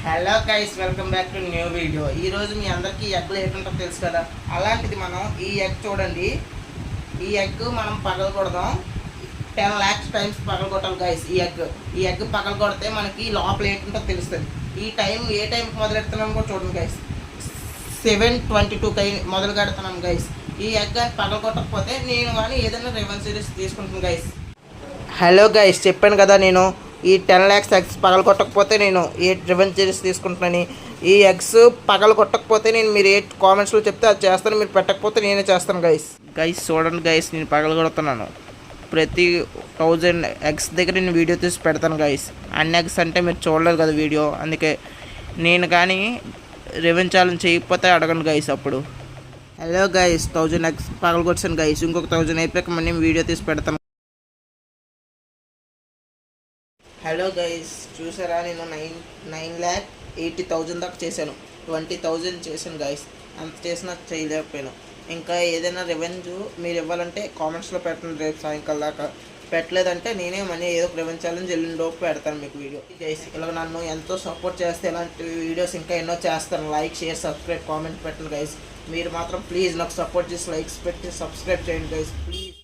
Hello guys, welcome back to new video. ఈరోజు మీ అందరికీ ఎగ్లు ఏంటంటో తెలుసు కదా. అలాంటిది మనం ఈ ఎగ్ చూడండి. ఈ ఎగ్ మనం పగలకూడదాం. 10 lakhs టైమ్స్ పగలగొట్టాలి గైస్. ఈ ఎగ్ పగలగొడితే మనకి లోపల ఏంటంటో తెలుస్తుంది. ఈ టైం ఏ టైంకి మొదలెడుతున్నాం కూడా చూడండి గైస్. 7:22 మొదలు పెడుతున్నాం గైస్. ఈ ఎగ్ పగలగొట్టకపోతే నేను కానీ ఏదైనా రెవెన్యూ సిరీస్ తీసుకుంటాను గైస్. హలో గైస్, చెప్పాను కదా నేను ఈ 10 lakhs ఎగ్స్ పగలగొట్టకపోతే నేను ఏ రెవెన్యూ సిరీస్ తీసుకుంటున్నాను. ఈ ఎగ్స్ పగలగొట్టకపోతే నేను మీరు ఏ కామెంట్స్లో చెప్తే అది చేస్తాను. మీరు పెట్టకపోతే నేనే చేస్తాను గైస్. చూడండి గైస్, నేను పగలగొడుతున్నాను. ప్రతి 1000 ఎగ్స్ దగ్గర నేను వీడియో తీసి పెడతాను గైస్. అన్ని ఎగ్స్ అంటే మీరు చూడలేదు కదా వీడియో, అందుకే నేను కానీ రెవెన్యూ ఛాలెంజ్ చేయకపోతే అడగండి గైస్. అప్పుడు హలో గైస్, 1000 ఎగ్స్ పగలగొట్టాను గైస్. ఇంకొక 1000 అయిపోయాక మళ్ళీ వీడియో తీసి పెడతాను. హలో గైస్, చూసారా నేను 9,80,000 దాకా చేశాను. 20,000 చేశాను గైస్. అంత చేసినా చేయలేకపోయాను. ఇంకా ఏదైనా రెవెన్యూ మీరు ఇవ్వాలంటే కామెంట్స్లో పెట్టండి. రేపు సాయంకాలం దాకా పెట్టలేదంటే నేనే మనీ ఏదో ఒక రెవెన్యూ ఛాలెంజ్ ఎల్లుండిలోపు పెడతాను మీకు వీడియో గైస్. ఇలా నన్ను ఎంతో సపోర్ట్ చేస్తే ఇలాంటి వీడియోస్ ఇంకా ఎన్నో చేస్తాను. లైక్, షేర్, సబ్స్క్రైబ్, కామెంట్ పెట్టండి గైస్. మీరు మాత్రం ప్లీజ్ నాకు సపోర్ట్ చేసి లైక్స్ పెట్టి సబ్స్క్రైబ్ చేయండి గైస్ ప్లీజ్.